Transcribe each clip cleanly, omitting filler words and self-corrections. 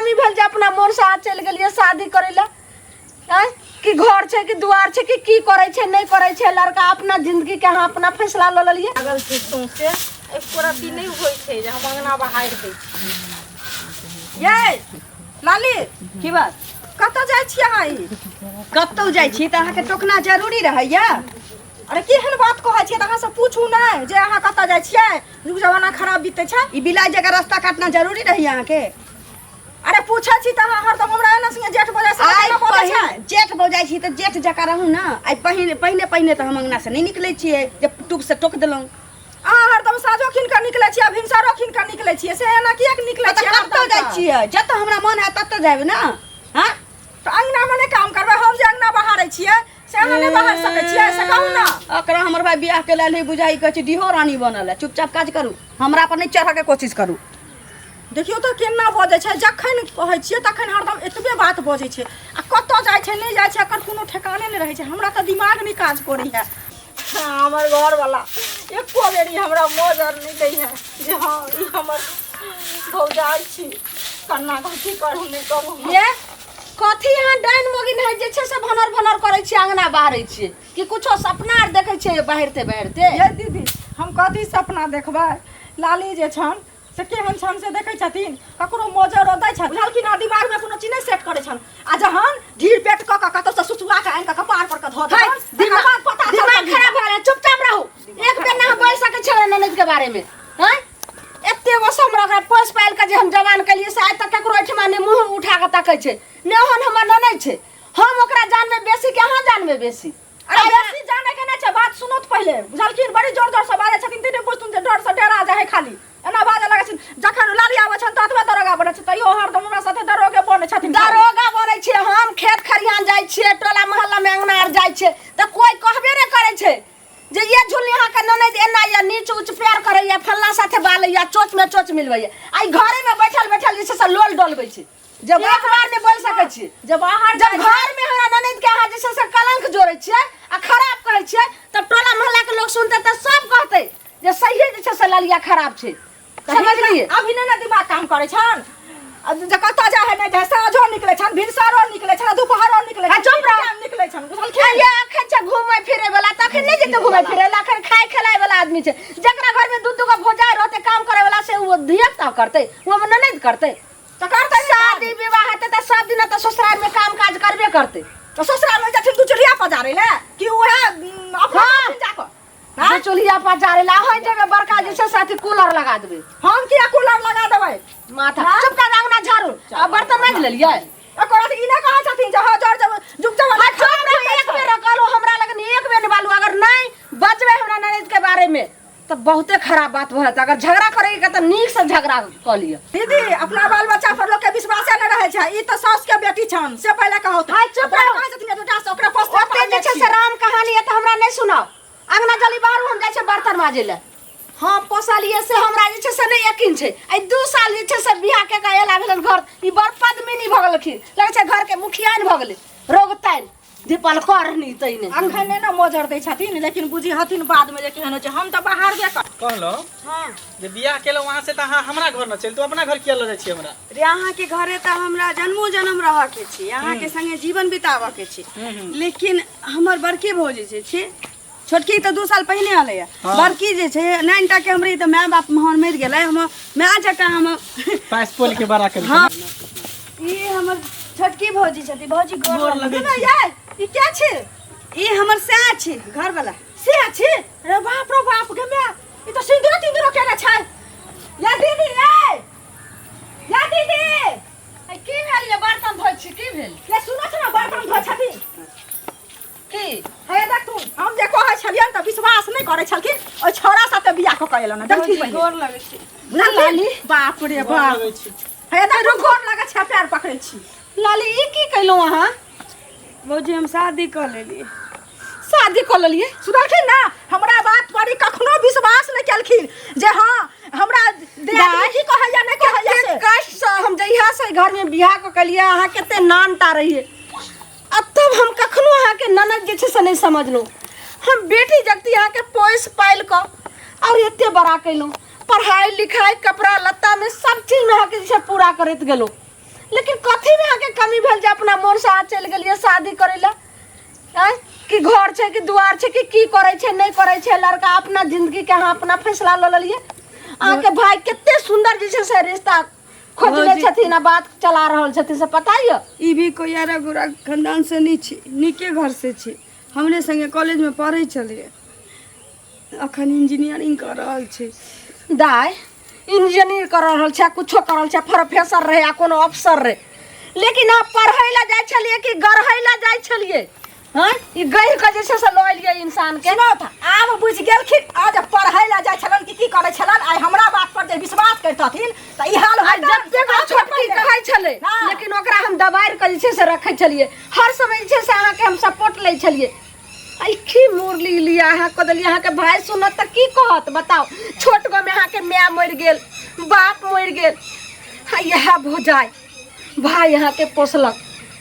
कमी भेल जे अपना मोन से चल गेलिए शादी करेला हैं कि घर छे कि द्वार छे कि की करे छे नहीं करे छे लड़का अपना जिंदगी के हां अपना फैसला ल लेलिए अगल से सोचे एक पूरा दिन नहीं होई छे जे हम अंगना बाहर दे ये लाली की बात कत जाय छी अहाँ ई कतौ जाय छी त अहाँ के टोकना जरूरी रहैया अरे केहन बात कहै छियै त अहाँ से पूछू नै जे अहाँ कत जाय छियै युग जमाना खराब बीते छै ई बिलाइ जगह रास्ता काटना जरूरी रही अहाँ के अरे पूछै छी त अहाँ हरदम हमरा एना संगे जेठ बजे से आई ना बोलै छै जेठ भौ जाय छी त जेठ जका रहू ना आई पहिने त हम अंगना से नहीं निकलै छियै जे टुक से टोक देलौं अहाँ हरदम साँझो खिन के निकलै छियै भिनसरो खिन के निकलै छियै से एना किया के निकलै छियै कतौ जाय छियै जत हमरा मन है तत जायब ना हां त अंगना में नै काम करबै हम जे अंगना बहारै छियै से अहाँ नै बहार सकै छियै से कहू ना अकरा हमर भाई बियाह के लेल ही बुझाई कहै छै डिहो रानी बनल है चुपचाप काज करू हमरा पर नहीं चढ़ा के कोशिश करू देखियो तो केना बजै छै जखन कहै छियै तखन हरदम एतबे बात बजै छै आ कतौ जाय छै नहीं जाय छै एकर कोनो ठिकाने नहीं रहै छै हमरा त दिमाग नहीं काज करै है हमर घर वाला एको बेरी हमरा मोजर नहीं दै है जे हां ई हमर भौजाई छी कन्ना की करू नहीं करू ये कथी यहाँ डाइन मोगिन है जे छै से भनर भनर करै छी अंगना बाहरै छी कि कुछो सपना आर देखै छै बाहरते ये दीदी हम कथी सपना देखबै लाली जे छन से केहन छन से देखै छथिन ककरो मोजर दै छन बुझल कि ना दिमाग में कोनो चीज नहीं सेट करै छन आ जहन ढीर पेट क कतौ से सुसुआ के आन के कपार पर के ध दे दिमाग पता दिमाग खराब भ गेल चुपचाप रहू एक बेर ना बोल सकै छै ननद के बारे में हैं एते गो हमरा पोस पाइल के जे हम जवान के लिए शायद तक ककरो एठमा ने मुंह उठा के ताकै छै ने ओहन हमर ननद छै हम ओकरा जान में बेसी के अहाँ जान में बेसी अरे बेसी जाने के ना छै बात सुनो त पहिले बुझल कि बड़ी जोर जोर से बाजै छथिन तिने पुछथुन जे डर से डरा जाय है खाली एना बाजे लगै छथिन जखन लाली आबै छन ततबे दरोगा बनै छै तइयो हरदम हमरा साथे दरोगे बनै छथिन दरोगा बनै छै हम खेत खरियान जाइ छियै टोला मोहल्ला में अंगना आर जाइ छै त कोई कहबे नै करै छै जे ये झुल्ली अहाँ के ननद एना या नीच उच प्यार करैया फल्ला साथे बालैया चोच में चोच मिलबैया आई घरे में बैठल बैठल जे छै से लोल डोलबै छै जब एक बार में बोल सकै छी जब घर में हमरा ननद के अहाँ जे छै से कलंक जोड़ै छियै आ खराब कहै छियै त टोला मोहल्ला के लोग सुनते त सब कहतै जे सही जे छै से ललिया खराब छै समझलिए अभी ना दिमाग काम करै छन जे कतौ जा है नै साँझो निकलै छन भिनसरो निकलै छन दुपहरो निकलै छन चुप रह निकलै छन बुझल कि ये अखन छै घूमै फिरै वाला तखन नहीं जेते घूमै फिरै वाला अखन खाय खलाय वाला आदमी छै जकरा घर में दू गो भौजाई रहते काम करे वाला से वो धियता करते वो में ननद करते त करतै शादी विवाह हेतै त सब दिन त ससुराल में काम काज करबे करते तो ससुराल में जथिन तू चुलिया पजारे ले कि ओहे अपना जाको हां चुलिया पजारे ला होय जगह बड़का जे छै साथी कूलर लगा देबे हम किया कूलर लगा देबै माथा चुप कर अंगना झाड़ू आ बर्तन मांज लेलियै ओकरा त ई ना कहै छथिन जे हजार जब जुग जमाना चुप एक बेर कहलो हमरा लगन एक बेर बालू अगर नहीं बचबे हमरा ननद के बारे में तो बहुते खराब बात होत अगर झगड़ा करे के त नीक से झगड़ा क लियो दीदी अपना बाल बच्चा पर लोग के विश्वास न रहे छै ई त सास के बेटी छन से पहले कहत हाय चुप रह कहै छथिन बेटा से ओकरा पस्ता ओते जे छै से राम कहानी है त हमरा नहीं सुनाओ अंगना जली बाहर हम जाय छै बर्तन माजे ले हां पोसालिए से हमरा जे छै से नहीं यकीन छै आई 2 साल जे छै से बियाह के गएला भेलन घर ई बड़ पद्मिनी भ गेलखिन लगे छै घर के मुखिया न भ गेलै रोगताइन दीपल करनी तइने अंगै ने ना मोजर दै छथिन लेकिन बुझी हथिन बाद में जे केहन छै हम त बाहर बे कर कहलो हां जे बियाह केलो वहां से त अहाँ हमरा घर न चल तू अपना घर किया ल जाय छी हमरा रे अहाँ के घरे त हमरा जन्मो जन्म रह के छी अहाँ के संगे जीवन बिताव के छी लेकिन हमर बड़की भौजी छै छोटकी त 2 साल पहले आले है बड़की जे छै 9टा के हमरे त माय बाप मोहन मर गेलै हम माय जका हम पास पोल के बड़ा कर हां ई हमर छोटकी भौजी छथि भौजी गोर लगे ये ई क्या छै ई हमर सास छै घर वाला से छै रे बाप गे मैं ई त सिंदूर तिंदूर केने छै या दीदी या दीदी की भेल ये बर्तन धोइ छी की भेल ले सुनो छ ना बर्तन धोइ छथि की हे देख तू हम जे कहै छलियन त विश्वास नहीं करे छलखिन ओ छोरा साथे बियाह क कएलो ना देखी पहिले गोर लगै छै लाली बाप रे बाप हे देख तू गोर लगे छै पैर पकड़ै छी लाली ई की कइलो अहाँ भौजी हम शादी कर लेलिए शादी कर लेलिए सुनलखिन ना हमरा बात पर कखनो विश्वास नहीं केलखिन जे हां हमरा देह की कहैया नहीं कहैया से कष्ट से हम जइहा से घर में बियाह क कलिए अहाँ केते नानता रहिए अब तब हम कखनो अहाँ के ननद जे छै से नहीं समझलो हम बेटी जगती अहाँ के पोस पाइल क और एते बड़ा कइलो पढ़ाई लिखाई कपड़ा लत्ता में सब चीज में अहाँ के जे पूरा करत गेलो लेकिन कथी में आके कमी भेल जे अपना मोन से आ चल गेलिए शादी करे ला? आय कि घर छे कि दुआर छे कि की करे छे नहीं करे छे, लड़का अपना जिंदगी के हाँ अपना फैसला ले लिए। आके भाई कितने सुंदर जैसे से रिश्ता खोजले छथिन, बात चला रहल छथिन से पता है। ई भी कोई यारा गोरा खानदान से नहीं छी, निके घर से छी। हमरे संगे कॉलेज में पढ़े चलिए, अखन इंजीनियरिंग कर रहल छी। दाय इंजीनियर कर रहल छे, कुछो कर रहल छे, प्रोफेसर रहे या कोनो अफसर रहे, लेकिन आप पढ़ै ला जाय छलिए कि गढ़ै ला जाय छलिए? हां ई गढ़ के जैसे से लय लिए इंसान के सुनो था आब बुझ गेलखिन। आज पढ़ै ला जाय छलन कि की करे छलन, आइ हमरा बात पर जे विश्वास करतथिन त ई हाल आ जब तक छोटकी कहै छले, लेकिन ओकरा हम दबाएर के जैसे से रखै छलिए, हर समय जैसे से अहाँ के हम सपोर्ट लै छलिए। आई की मुरली लिया अहाँ को दलिया, अहाँ के भाई सुनत त की कहत बताओ? छोट गो में अहाँ के माय मर गेल, बाप मर गेल, यह भौजाई भाई यहाँ के पोसलक,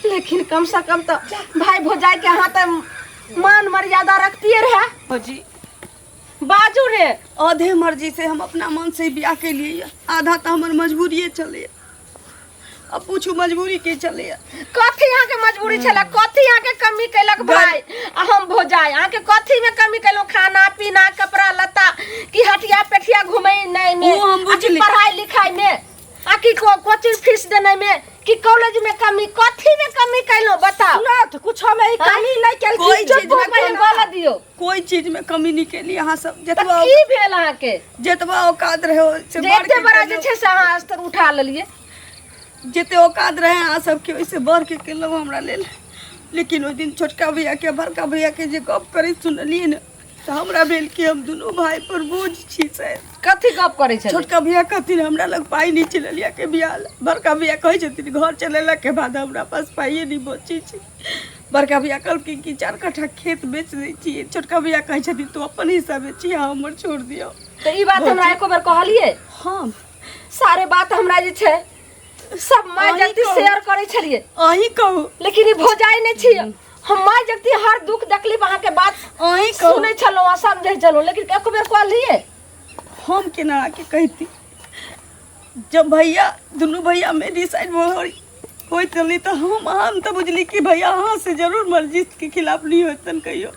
लेकिन कम से कम तो भाई भौजाई के यहाँ तो मान मर्यादा रखती रहे। भौजी बाजू रे। आधे मर्जी से हम अपना मन से ब्याह के लिए, आधा तो हमार मजबूरी चले। अब पूछू मजबूरी के चले? कथी यहाँ के मजबूरी छला? कथी यहाँ के कमी कैलक भाई आ हम भौजाई? यहाँ के कथी में कमी कैलो? खाना पीना कपड़ा लत्ता कि हटिया पेठिया घूमे नहीं वो हम बुझली। पढ़ाई लिखाई में आ कि कोचिंग फीस देने में कि कॉलेज में कमी? कथी में कमी कैलो बताओ? ना तो कुछो में ई कमी नहीं केल। कोई चीज में पहले बोला दियो, कोई चीज में कमी नहीं के लिए। यहाँ सब त जतवा की भेल अहाँ के? जतवा औकात रहे से बढ़ जेते बड़ा के जे छे से अहाँ स्तर उठा लेलिए। जते औकात रहे अहाँ सबके वैसे बढ़ के केलहुँ हमरा लेल। लेकिन ओहि दिन छोटका भैया के बड़का भैया के जे गप करे सुनलिए न, तो हमरा भेल कि हम दुनू भाई पर बोझ छी। शायद कथी गप करे छे? छोटका भैया कहथिन हमरा लग पाई नहीं चलिया के बियाह। बड़का भैया कहे छथिन घर चलेला के बाद हमरा पास पाइए नहीं बची छी। बड़का भैया कहलखिन कि 4 कट्ठा खेत बेच दै छी। छोटका भैया कहे छथिन तू अपन हिस्सा बेची, हमर छोड़ दियो। तो ई बात हमरा एको बार कहलिए? हम सारे बात हमरा जे छे सब माय जल्दी शेयर करे छलिए, अहीं कहू। लेकिन ई भौजाई नहीं छी। हम माय जल्दी हर दुख तकलीफ अहाँ के बात अहीं कहू। सुनै छलो आ समझै छलो, लेकिन एको बार कहलिए? हम केना आके कहती? जब भैया दोनों भैया मेरी साइड होई चली तो हम तो बुझली कि भैया अहाँ से जरूर मर्जी के खिलाफ नहीं होतन कहियो।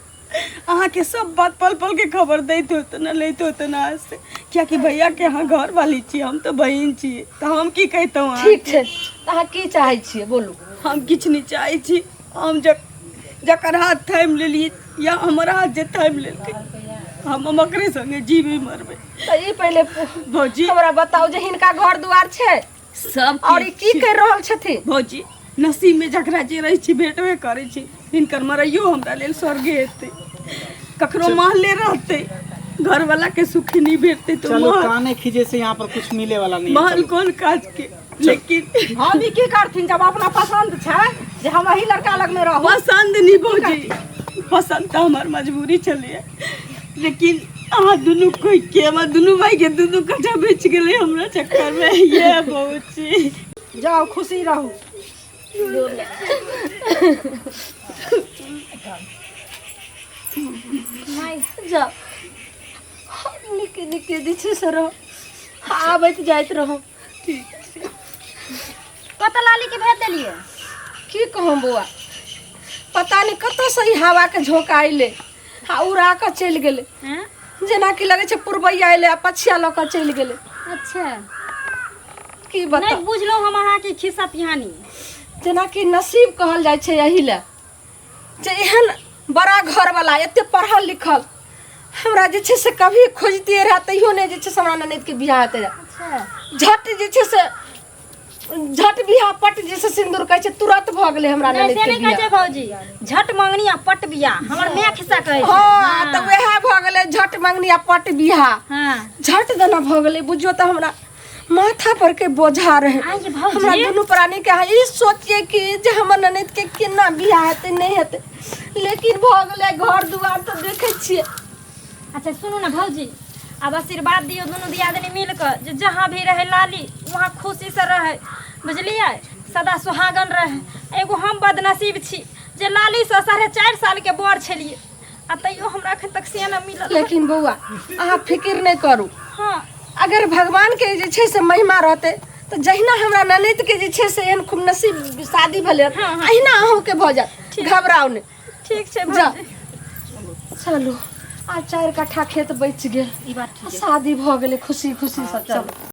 अहाँ के सब बात पल पल के खबर देते होते न, लेते होते न आज से। क्या कि भैया के यहाँ घर वाली छी, हम तो बहन छी, तो हम की कहते हैं? ठीक छे, अहाँ की चाहै छियै बोलू? हम किछ नहीं चाहे छी। हम जकर हाथ थाम लेलिए या हमारा हाथ जे थाम लेलकै, हम ओकरे संगे जीवे मरबे। तो ई पहले भौजी हमरा बताओ जे हिनका घर दुआर छे सब और ई की कर रहल छथिन? भौजी नसीब में जकरा जे रही छी भेटबे करे छी। हिनकर मरैयो हमरा लेल स्वर्गे हेतै। ककरो महले रहते, घर वाला के सुख नहीं भेटते तो चलो काने खींचे से यहाँ पर कुछ मिले वाला नहीं है। महल कौन काज के? लेकिन हम ई की करथिन जब अपना पसंद छै जे हम वही लड़का लग में रहब? पसंद नहीं भौजी, पसंद तो हमार मजबूरी चले। लेकिन अहाँ दुनू कोई के हम दुनू भाई के दुनू कटा बेच गेले हमरा चक्कर में। ये बहुत छी। जाओ खुशी रहू। जा निके निके दिछे से रहो, आबैत जाइत रहो। कत लाली के भेज देलिए? की कहूँ बउआ, पता नहीं कत से ई हवा के झोंका अइले आ उड़ा के चल गेले। हैं? जेना कि लगे छे पुरबैया अइले आ पछिया ल के चल गेले। अच्छा की नहीं बताओ? बुझलो हम अहाँ के खिस्सा पिहानी। जेना कि नसीब कहल जाय छे यही ले जे एहन बड़ा घर वाला एते पढ़ल लिखल हमरा जे छे से कभी खोजतिए रहा, तैयो नहीं जे छे से हमरा ननद के बियाह हेतै। अच्छा झट जे छे से झट बियाह पट जैसे सिंदूर कहै छे तुरंत भ गेले हमरा नहीं ननद से के नहीं कहे बियाह। भौजी, झट मंगनी आ पट बिया हमर माय खिस्सा कहे छै। हाँ तो वह भ गेले झट मंगनी आ पट बियाह। हां झट देना भ गेले। बुझियो त हमरा माथा पर के बोझा रहे। आई जे भौजी हमरा दुनू प्राणी के ई सोचिए कि जे हमर ननद के केना बियाह हेतै नहीं हेतै, लेकिन भ गेले घर दुआर तो देखे छिए। अच्छा सुनू ना भौजी, अब आशीर्वाद दियो दोनों दियादनी मिल कर जे जहाँ भी रहे लाली वहाँ खुशी से रहे, बुझलिए? सदा सुहागन रहे। एगो हम बदनसीब छी जे लाली से 4.5 साल के बड़ छलिए आ तैयो हमरा अखन तक सियाना मिलल। लेकिन बउआ अहाँ फिक्र नहीं करू, हाँ अगर भगवान के जे छे से महिमा रहते तो जहिना हमरा ननद के जे छै से एहन खूब नसीब शादी भेलै अहिना अहूँ के भऽ जायत घबराउ ने ठीक छै जा भौजी चलू आ 4 कट्ठा खेत बचि गेल ई बात ठीक शादी भऽ गेलै खुशी खुशी से चलू